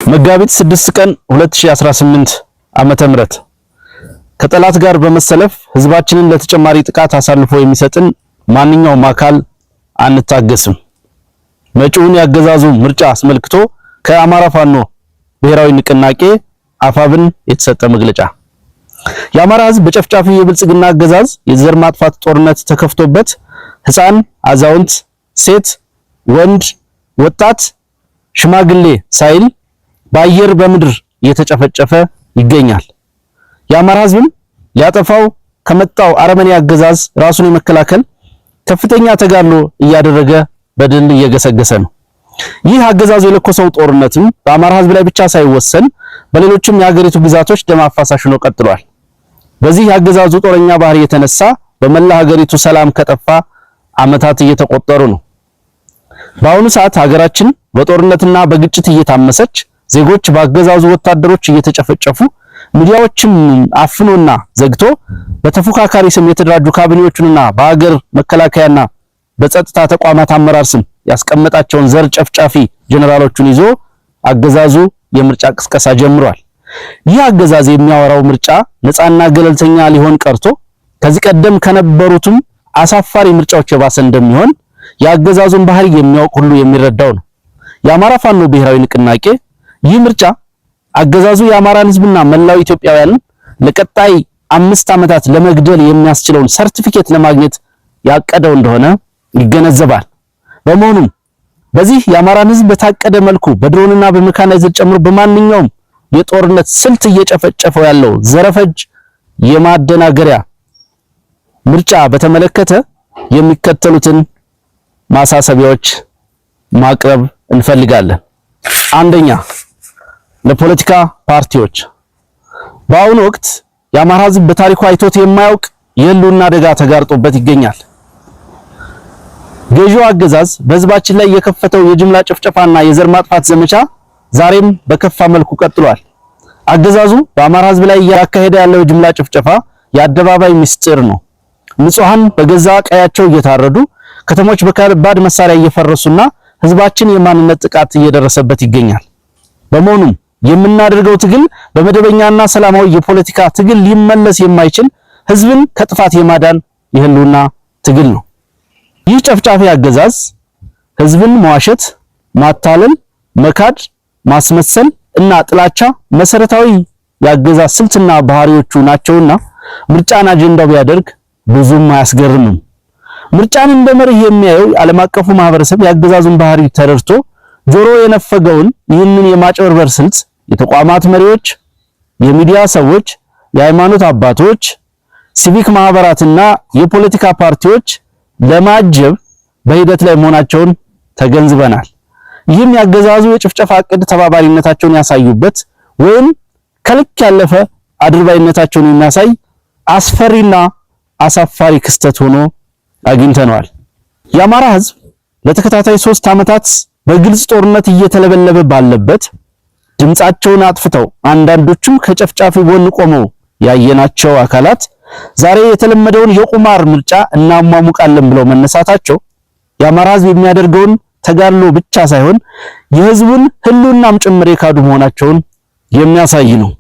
መጋቢት 6 ቀን 2018 ዓመተ ምህረት ከጠላት ጋር በመሰለፍ ህዝባችንን ለተጨማሪ ጥቃት አሳልፎ የሚሰጥን ማንኛውም አካል አንታገስም። መጪውን ያገዛዙ ምርጫ አስመልክቶ ከአማራ ፋኖ ብሔራዊ ንቅናቄ አፋብን የተሰጠ መግለጫ። የአማራ ህዝብ በጨፍጫፊ የብልጽግና አገዛዝ የዘር ማጥፋት ጦርነት ተከፍቶበት ህፃን፣ አዛውንት፣ ሴት፣ ወንድ፣ ወጣት፣ ሽማግሌ ሳይል በአየር በምድር እየተጨፈጨፈ ይገኛል። የአማራ ህዝብም ሊያጠፋው ከመጣው አረመኔ አገዛዝ ራሱን የመከላከል ከፍተኛ ተጋድሎ እያደረገ በድል እየገሰገሰ ነው። ይህ አገዛዙ የለኮሰው ጦርነትም በአማራ ህዝብ ላይ ብቻ ሳይወሰን በሌሎችም የሀገሪቱ ግዛቶች ደም አፋሳሽ ሆኖ ቀጥሏል። በዚህ የአገዛዙ ጦረኛ ባህሪ የተነሳ በመላ ሀገሪቱ ሰላም ከጠፋ ዓመታት እየተቆጠሩ ነው። በአሁኑ ሰዓት ሀገራችን በጦርነትና በግጭት እየታመሰች፣ ዜጎች በአገዛዙ ወታደሮች እየተጨፈጨፉ፣ ሚዲያዎችም አፍኖና ዘግቶ በተፎካካሪ ስም የተደራጁ ካቢኔዎቹንና በሀገር መከላከያና በጸጥታ ተቋማት አመራር ስም ያስቀመጣቸውን ዘር ጨፍጫፊ ጀነራሎቹን ይዞ አገዛዙ የምርጫ ቅስቀሳ ጀምሯል። ይህ አገዛዝ የሚያወራው ምርጫ ነፃና ገለልተኛ ሊሆን ቀርቶ ከዚህ ቀደም ከነበሩትም አሳፋሪ ምርጫዎች የባሰ እንደሚሆን የአገዛዙን ባህሪ የሚያውቅ ሁሉ የሚረዳው ነው። የአማራ ፋኖ ብሔራዊ ንቅናቄ ይህ ምርጫ አገዛዙ የአማራን ህዝብና መላው ኢትዮጵያውያንን ለቀጣይ 5 ዓመታት ለመግደል የሚያስችለውን ሰርቲፊኬት ለማግኘት ያቀደው እንደሆነ ይገነዘባል። በመሆኑም በዚህ የአማራን ህዝብ በታቀደ መልኩ በድሮንና በመካናይዝድ ጨምሮ በማንኛውም የጦርነት ስልት እየጨፈጨፈው ያለው ዘረፈጅ የማደናገሪያ ምርጫ በተመለከተ የሚከተሉትን ማሳሰቢያዎች ማቅረብ እንፈልጋለን። አንደኛ፣ ለፖለቲካ ፓርቲዎች በአሁኑ ወቅት የአማራ ህዝብ በታሪኩ አይቶት የማያውቅ የህልውና አደጋ ተጋርጦበት ይገኛል። ገዢው አገዛዝ በህዝባችን ላይ የከፈተው የጅምላ ጭፍጨፋና የዘር ማጥፋት ዘመቻ ዛሬም በከፋ መልኩ ቀጥሏል። አገዛዙ በአማራ ህዝብ ላይ እያካሄደ ያለው የጅምላ ጭፍጨፋ የአደባባይ ምስጢር ነው። ንጹሃን በገዛ ቀያቸው እየታረዱ፣ ከተሞች በከባድ መሳሪያ እየፈረሱና ህዝባችን የማንነት ጥቃት እየደረሰበት ይገኛል። በመሆኑም የምናደርገው ትግል በመደበኛና ሰላማዊ የፖለቲካ ትግል ሊመለስ የማይችል ህዝብን ከጥፋት የማዳን የህልውና ትግል ነው። ይህ ጨፍጫፊ አገዛዝ ህዝብን መዋሸት፣ ማታለል፣ መካድ፣ ማስመሰል እና ጥላቻ መሰረታዊ የአገዛዝ ስልትና ባህሪዎቹ ናቸውና ምርጫን አጀንዳው ቢያደርግ ብዙም አያስገርምም። ምርጫን እንደ መርህ የሚያየው ዓለም አቀፉ ማህበረሰብ የአገዛዙን ባህሪ ተረድቶ ጆሮ የነፈገውን ይህንን የማጭበርበር ስልት የተቋማት መሪዎች፣ የሚዲያ ሰዎች፣ የሃይማኖት አባቶች፣ ሲቪክ ማህበራትና የፖለቲካ ፓርቲዎች ለማጀብ በሂደት ላይ መሆናቸውን ተገንዝበናል። ይህም ያገዛዙ የጭፍጨፋ ዕቅድ ተባባሪነታቸውን ያሳዩበት ወይም ከልክ ያለፈ አድርባይነታቸውን የሚያሳይ አስፈሪና አሳፋሪ ክስተት ሆኖ አግኝተነዋል። የአማራ ህዝብ ለተከታታይ 3 ዓመታት በግልጽ ጦርነት እየተለበለበ ባለበት ድምጻቸውን አጥፍተው አንዳንዶቹም ከጨፍጫፊ ጎን ቆመው ያየናቸው አካላት ዛሬ የተለመደውን የቁማር ምርጫ እናሟሙቃለን ብለው መነሳታቸው የአማራ ህዝብ የሚያደርገውን ተጋድሎ ብቻ ሳይሆን የህዝቡን ህልውናም ጭምር የካዱ መሆናቸውን የሚያሳይ ነው።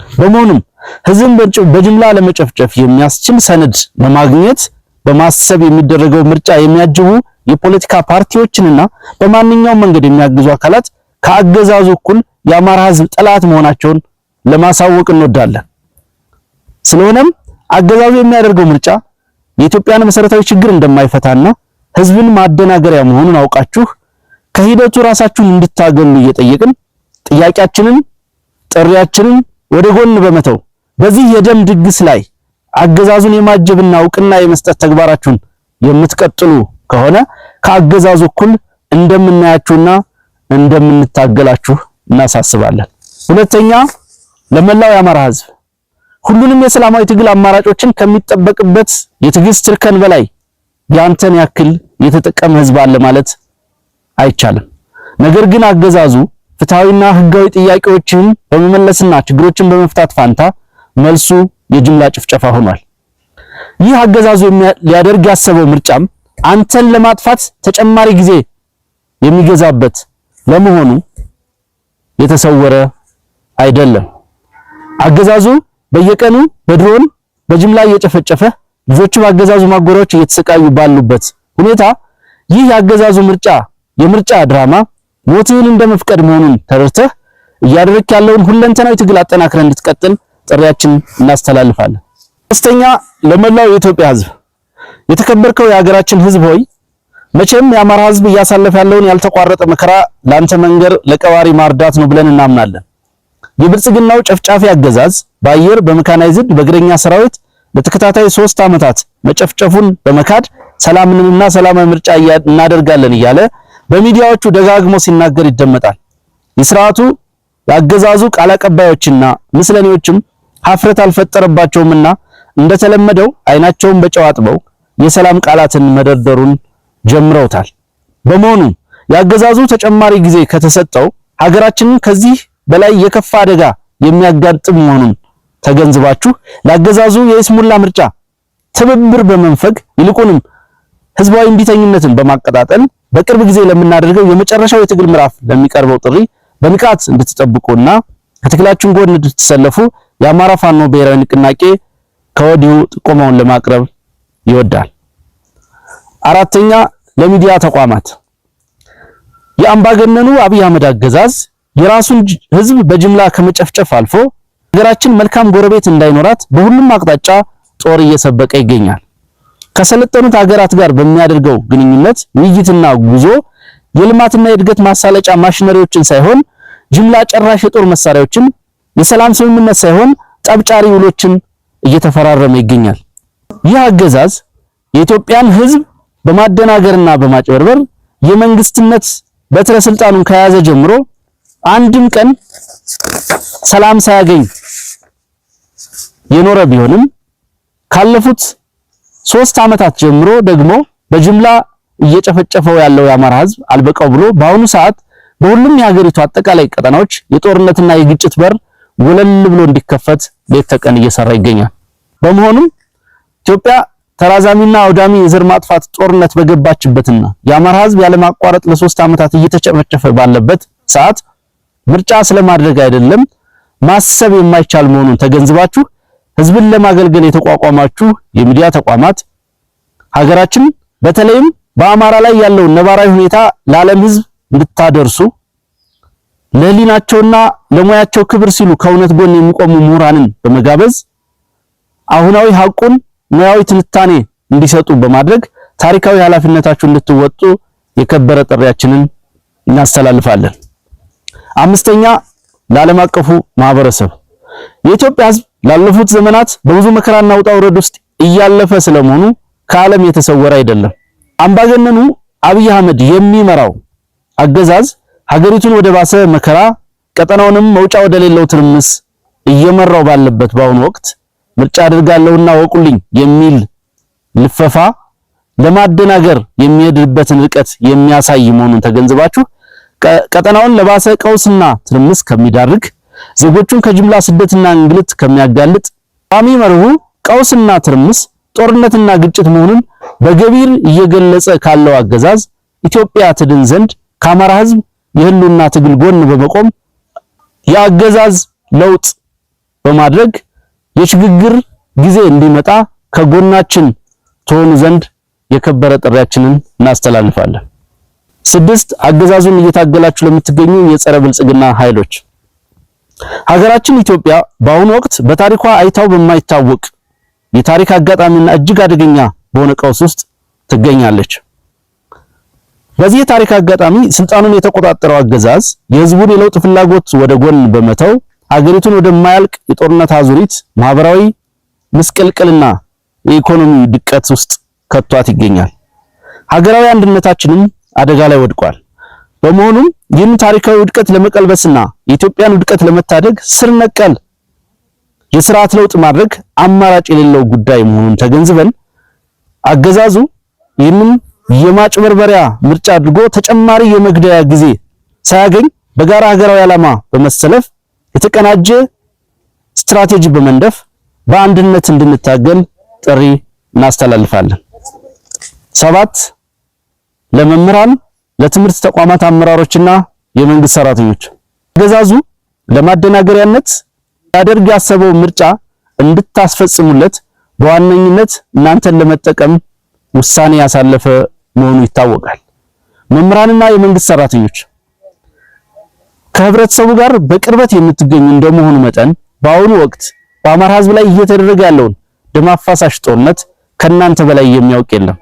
በመሆኑም ህዝብን በጅምላ ለመጨፍጨፍ የሚያስችል ሰነድ ለማግኘት በማሰብ የሚደረገው ምርጫ የሚያጅቡ የፖለቲካ ፓርቲዎችንና በማንኛውም መንገድ የሚያግዙ አካላት ከአገዛዙ እኩል የአማራ ህዝብ ጠላት መሆናቸውን ለማሳወቅ እንወዳለን። ስለሆነም አገዛዙ የሚያደርገው ምርጫ የኢትዮጵያን መሰረታዊ ችግር እንደማይፈታና ህዝብን ማደናገሪያ መሆኑን አውቃችሁ ከሂደቱ ራሳችሁን እንድታገሉ እየጠየቅን ጥያቄያችንን፣ ጥሪያችንን ወደ ጎን በመተው በዚህ የደም ድግስ ላይ አገዛዙን የማጀብና እውቅና የመስጠት ተግባራችሁን የምትቀጥሉ ከሆነ ከአገዛዙ እኩል እንደምናያችሁና እንደምንታገላችሁ እናሳስባለን። ሁለተኛ፣ ለመላው የአማራ ህዝብ ሁሉንም የሰላማዊ ትግል አማራጮችን ከሚጠበቅበት የትዕግስት እርከን በላይ ያንተን ያክል የተጠቀመ ህዝብ አለ ማለት አይቻልም። ነገር ግን አገዛዙ ፍትሃዊና ህጋዊ ጥያቄዎችን በመመለስና ችግሮችን በመፍታት ፋንታ መልሱ የጅምላ ጭፍጨፋ ሆኗል። ይህ አገዛዙ ሊያደርግ ያሰበው ምርጫም አንተን ለማጥፋት ተጨማሪ ጊዜ የሚገዛበት ለመሆኑ የተሰወረ አይደለም። አገዛዙ በየቀኑ በድሮን በጅምላ እየጨፈጨፈ ልጆቹ በአገዛዙ ማጎሪያዎች እየተሰቃዩ ባሉበት ሁኔታ ይህ የአገዛዙ የምርጫ ድራማ ሞትህን እንደመፍቀድ መሆኑን ተረድተህ እያደረክ ያለውን ሁለንተናዊ ትግል አጠናክረህ እንድትቀጥል ጥሪያችን እናስተላልፋለን። ሶስተኛ፣ ለመላው የኢትዮጵያ ሕዝብ የተከበርከው የሀገራችን ሕዝብ ሆይ መቼም የአማራ ሕዝብ እያሳለፈ ያለውን ያልተቋረጠ መከራ ላንተ መንገር ለቀባሪ ማርዳት ነው ብለን እናምናለን። የብልጽግናው ጨፍጫፊ አገዛዝ በአየር በመካናይዝድ በእግረኛ ሰራዊት ለተከታታይ 3 ዓመታት መጨፍጨፉን በመካድ ሰላምንና ሰላማዊ ምርጫ እናደርጋለን እያለ በሚዲያዎቹ ደጋግሞ ሲናገር ይደመጣል። የሥርዓቱ የአገዛዙ ቃል አቀባዮችና ምስለኔዎችም ሀፍረት አልፈጠረባቸውምና እንደተለመደው አይናቸውን በጨው አጥበው የሰላም ቃላትን መደርደሩን ጀምረውታል። በመሆኑ የአገዛዙ ተጨማሪ ጊዜ ከተሰጠው ሀገራችንን ከዚህ በላይ የከፋ አደጋ የሚያጋጥም መሆኑን ተገንዝባችሁ ለአገዛዙ የይስሙላ ምርጫ ትብብር በመንፈግ ይልቁንም ህዝባዊ እምቢተኝነትን በማቀጣጠል በቅርብ ጊዜ ለምናደርገው የመጨረሻው የትግል ምዕራፍ ለሚቀርበው ጥሪ በንቃት እንድትጠብቁና ከትግላችን ጎን እንድትሰለፉ የአማራ ፋኖ ብሔራዊ ንቅናቄ ከወዲሁ ጥቆማውን ለማቅረብ ይወዳል። አራተኛ፣ ለሚዲያ ተቋማት የአምባገነኑ አብይ አህመድ አገዛዝ የራሱን ህዝብ በጅምላ ከመጨፍጨፍ አልፎ ሀገራችን መልካም ጎረቤት እንዳይኖራት በሁሉም አቅጣጫ ጦር እየሰበቀ ይገኛል። ከሰለጠኑት ሀገራት ጋር በሚያደርገው ግንኙነት ውይይትና ጉዞ የልማትና የእድገት ማሳለጫ ማሽነሪዎችን ሳይሆን ጅምላ ጨራሽ የጦር መሳሪያዎችን፣ የሰላም ስምምነት ሳይሆን ጠብጫሪ ውሎችን እየተፈራረመ ይገኛል። ይህ አገዛዝ የኢትዮጵያን ህዝብ በማደናገርና በማጭበርበር የመንግስትነት በትረ ስልጣኑን ከያዘ ጀምሮ አንድም ቀን ሰላም ሳያገኝ የኖረ ቢሆንም ካለፉት 3 ዓመታት ጀምሮ ደግሞ በጅምላ እየጨፈጨፈው ያለው የአማራ ህዝብ አልበቃው ብሎ በአሁኑ ሰዓት በሁሉም የሀገሪቱ አጠቃላይ ቀጠናዎች የጦርነትና የግጭት በር ወለል ብሎ እንዲከፈት ሌት ተቀን እየሰራ ይገኛል። በመሆኑም ኢትዮጵያ ተራዛሚና አውዳሚ የዘር ማጥፋት ጦርነት በገባችበትና የአማራ ህዝብ ያለማቋረጥ ለ3 ዓመታት እየተጨፈጨፈ ባለበት ሰዓት ምርጫ ስለማድረግ አይደለም ማሰብ የማይቻል መሆኑን ተገንዝባችሁ ህዝብን ለማገልገል የተቋቋማችሁ የሚዲያ ተቋማት ሀገራችን በተለይም በአማራ ላይ ያለው ነባራዊ ሁኔታ ለዓለም ህዝብ እንድታደርሱ ለህሊናቸውና ለሙያቸው ክብር ሲሉ ከእውነት ጎን የሚቆሙ ምሁራንን በመጋበዝ አሁናዊ ሐቁን ሙያዊ ትንታኔ እንዲሰጡ በማድረግ ታሪካዊ ኃላፊነታችሁን እንድትወጡ የከበረ ጥሪያችንን እናስተላልፋለን። አምስተኛ፣ ለዓለም አቀፉ ማህበረሰብ የኢትዮጵያ ህዝብ ላለፉት ዘመናት በብዙ መከራና ውጣ ውረድ ውስጥ እያለፈ ስለመሆኑ ከዓለም የተሰወረ አይደለም። አምባገነኑ አብይ አህመድ የሚመራው አገዛዝ ሀገሪቱን ወደ ባሰ መከራ ቀጠናውንም መውጫ ወደ ሌለው ትርምስ እየመራው ባለበት በአሁኑ ወቅት ምርጫ አድርጋለሁና ወቁልኝ የሚል ልፈፋ ለማደናገር የሚሄድበትን ርቀት የሚያሳይ መሆኑን ተገንዝባችሁ ቀጠናውን ለባሰ ቀውስና ትርምስ ከሚዳርግ ዜጎቹን ከጅምላ ስደትና እንግልት ከሚያጋልጥ ቋሚ መርሁ ቀውስና ትርምስ ጦርነትና ግጭት መሆኑን በገቢር እየገለጸ ካለው አገዛዝ ኢትዮጵያ ትድን ዘንድ ከአማራ ህዝብ የህልውና ትግል ጎን በመቆም የአገዛዝ ለውጥ በማድረግ የሽግግር ጊዜ እንዲመጣ ከጎናችን ትሆኑ ዘንድ የከበረ ጥሪያችንን እናስተላልፋለን። 6 አገዛዙን እየታገላችሁ ለምትገኙ የጸረ ብልጽግና ኃይሎች ሀገራችን ኢትዮጵያ በአሁኑ ወቅት በታሪኳ አይታው በማይታወቅ የታሪክ አጋጣሚና እጅግ አደገኛ በሆነ ቀውስ ውስጥ ትገኛለች። በዚህ የታሪክ አጋጣሚ ስልጣኑን የተቆጣጠረው አገዛዝ የህዝቡን የለውጥ ፍላጎት ወደ ጎን በመተው ሀገሪቱን ወደማያልቅ የጦርነት አዙሪት፣ ማህበራዊ ምስቅልቅልና የኢኮኖሚ ድቀት ውስጥ ከቷት ይገኛል። ሀገራዊ አንድነታችንም አደጋ ላይ ወድቋል። በመሆኑም ይህን ታሪካዊ ውድቀት ለመቀልበስና የኢትዮጵያን ውድቀት ለመታደግ ስር ነቀል የሥርዓት ለውጥ ማድረግ አማራጭ የሌለው ጉዳይ መሆኑን ተገንዝበን አገዛዙ ይህንን የማጭበርበሪያ ምርጫ አድርጎ ተጨማሪ የመግደያ ጊዜ ሳያገኝ በጋራ ሀገራዊ ዓላማ በመሰለፍ የተቀናጀ ስትራቴጂ በመንደፍ በአንድነት እንድንታገል ጥሪ እናስተላልፋለን። 7 ለመምህራን፣ ለትምህርት ተቋማት አመራሮችና የመንግስት ሰራተኞች አገዛዙ ለማደናገሪያነት ያደርግ ያሰበው ምርጫ እንድታስፈጽሙለት በዋነኝነት እናንተን ለመጠቀም ውሳኔ ያሳለፈ መሆኑ ይታወቃል። መምህራንና የመንግስት ሰራተኞች ከህብረተሰቡ ጋር በቅርበት የምትገኙ እንደመሆኑ መጠን በአሁኑ ወቅት በአማራ ህዝብ ላይ እየተደረገ ያለውን ደም አፋሳሽ ጦርነት ከናንተ በላይ የሚያውቅ የለም።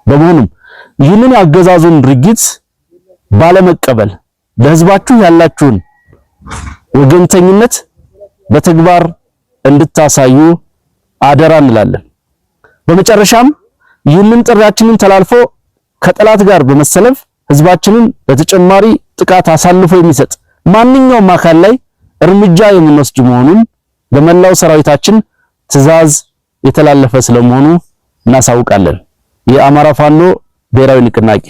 በመሆኑም ይህንን ያገዛዙን ድርጊት ባለመቀበል ለህዝባችሁ ያላችሁን ወገንተኝነት በተግባር እንድታሳዩ አደራ እንላለን። በመጨረሻም ይህንን ጥሪያችንን ተላልፎ ከጠላት ጋር በመሰለፍ ህዝባችንን ለተጨማሪ ጥቃት አሳልፎ የሚሰጥ ማንኛውም አካል ላይ እርምጃ የምንወስድ መሆኑን ለመላው ሰራዊታችን ትዕዛዝ የተላለፈ ስለመሆኑ እናሳውቃለን። የአማራ ፋኖ ብሔራዊ ንቅናቄ